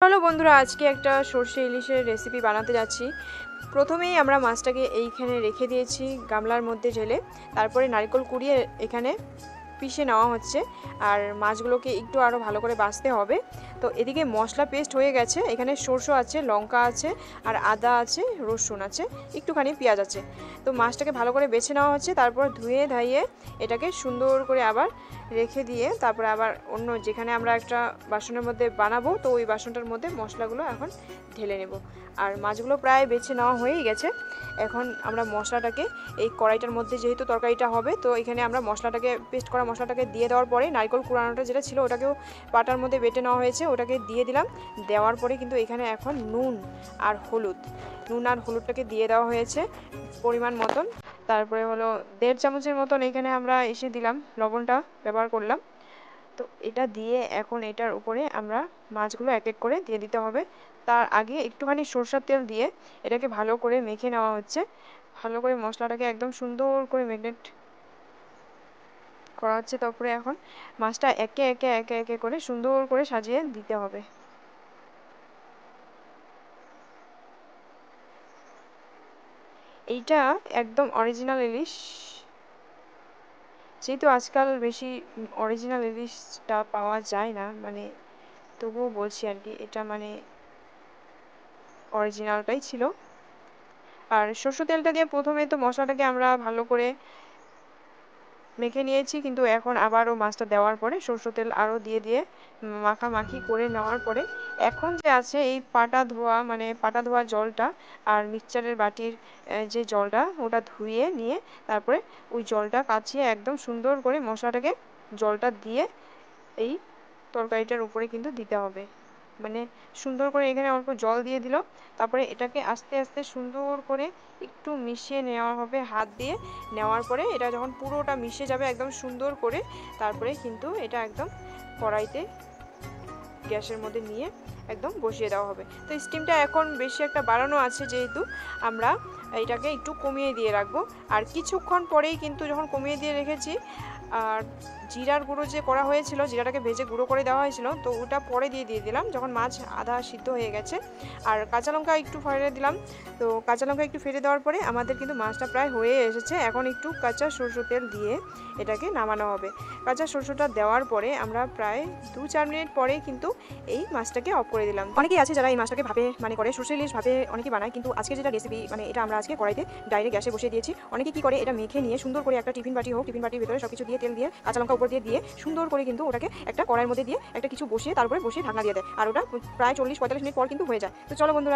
Hello বন্ধুরা, আজকে একটা সর্ষে ইলিশের রেসিপি বানাতে যাচ্ছি। প্রথমেই আমরা মাছটাকে এইখানে রেখে দিয়েছি গামলার মধ্যে ঢেলে, তারপরে নারকেল কুড়িয়ে এখানে পিষে নেওয়া হচ্ছে। আর মাছগুলোকে একটু আরও ভালো করে বাছতে হবে। তো এদিকে মশলা পেস্ট হয়ে গেছে, এখানে সরষে আছে, লঙ্কা আছে, আর আদা আছে, রসুন আছে, একটুখানি পেঁয়াজ আছে। তো মাছটাকে ভালো করে বেছে নেওয়া হচ্ছে, তারপর ধুয়ে ধাইয়ে এটাকে সুন্দর করে আবার রেখে দিয়ে তারপরে আবার অন্য যেখানে আমরা একটা বাসনের মধ্যে বানাবো, তো ওই বাসনটার মধ্যে মশলাগুলো এখন ঢেলে নেব। আর মাছগুলো প্রায় বেছে নেওয়া হয়েই গেছে। এখন আমরা মশলাটাকে এই কড়াইটার মধ্যে, যেহেতু তরকারিটা হবে, তো এখানে আমরা মশলাটাকে পেস্ট করা মশলাটাকে দিয়ে দেওয়ার পরে নারকেল কুড়ানোটা যেটা ছিল ওটাকেও পাটার মধ্যে বেটে নেওয়া হয়েছে, ওটাকে দিয়ে দিলাম। দেওয়ার পরে কিন্তু এখানে এখন নুন আর হলুদটাকে দিয়ে দেওয়া হয়েছে পরিমাণ মতন। তারপরে হলো 1.5 চামচের মতন এখানে আমরা এসে দিলাম, লবণটা ব্যবহার করলাম। তো এটা দিয়ে এখন এটার উপরে আমরা মাছগুলো এক এক করে দিয়ে দিতে হবে। তার আগে একটুখানি সরষের তেল দিয়ে এটাকে ভালো করে মেখে নেওয়া হচ্ছে। ভালো করে মশলাটাকে একদম সুন্দর করে ম্যারিনেট করা হচ্ছে। তারপরে এখন মাছটা একে একে করে সুন্দর করে সাজিয়ে দিতে হবে। এইটা একদম অরিজিনাল ইলিশ, যেহেতু আজকাল বেশি অরিজিনাল ইলিশটা পাওয়া যায় না, মানে তবুও বলছি আর কি, এটা মানে অরিজিনালটাই ছিল। আর সরষের তেলটা দিয়ে প্রথমে তো মশলাটাকে আমরা ভালো করে মেখে নিয়েছি, কিন্তু এখন আবারও মাছটা দেওয়ার পরে সরষের তেল আরও দিয়ে মাখামাখি করে নেওয়ার পরে এখন যে আছে এই পাটা ধোয়া জলটা আর মিক্সচারের বাটির যে জলটা, ওটা ধুয়ে নিয়ে তারপরে ওই জলটা কাচিয়ে একদম সুন্দর করে মশলাটাকে জলটা দিয়ে এই তরকারিটার উপরে কিন্তু দিতে হবে। মানে সুন্দর করে এখানে অল্প জল দিয়ে দিল, তারপরে এটাকে আস্তে আস্তে সুন্দর করে একটু মিশিয়ে নেওয়া হবে হাত দিয়ে। নেওয়ার পরে এটা যখন পুরোটা মিশে যাবে একদম সুন্দর করে, তারপরে কিন্তু এটা একদম কড়াইতে গ্যাসের মধ্যে নিয়ে একদম বসিয়ে দেওয়া হবে। তো স্টিমটা এখন বেশি একটা বাড়ানো আছে, যেহেতু আমরা এটাকে একটু কমিয়ে দিয়ে রাখবো। আর কিছুক্ষণ পরেই কিন্তু যখন কমিয়ে দিয়ে রেখেছি, আর জিরার গুঁড়ো যে করা হয়েছিল, জিরাটাকে ভেজে গুঁড়ো করে দেওয়া হয়েছিল, তো ওটা পরে দিয়ে দিলাম যখন মাছ আধা সিদ্ধ হয়ে গেছে। আর কাঁচা লঙ্কা একটু ফেলে দিলাম। তো কাঁচা লঙ্কা একটু ফেলে দেওয়ার পরে আমাদের কিন্তু মাছটা প্রায় হয়ে এসেছে। এখন একটু কাঁচা সরষের তেল দিয়ে এটাকে নামানো হবে। কাঁচা সরষেটা দেওয়ার পরে আমরা প্রায় 2-4 মিনিট পরে কিন্তু এই মাছটাকে অফ করে দিলাম। অনেকেই আছে যারা এই মাছটাকে ভাবে করে সরষে ইলিশ ভাবে অনেকেই বানায়, কিন্তু আজকে যেটা রেসিপি, এটা আমরা আজকে কড়াইতে ডাইরেক্ট গ্যাসে বসিয়ে দিয়েছি। অনেকে কি করে, এটা মেখে নিয়ে সুন্দর করে একটা টিফিন বাটির ভিতরে সবকিছু দিয়ে তেল দিয়ে কাঁচা লঙ্কা উপর দিয়ে সুন্দর করে কিন্তু ওটাকে একটা কড়াইয়ের মধ্যে দিয়ে একটা কিছু বসিয়ে তারপরে ঢাকনা দিয়ে দেয়। আর ওটা প্রায় 40-45 মিনিট পর কিন্তু হয়ে যায়। তো চলো বন্ধুরা।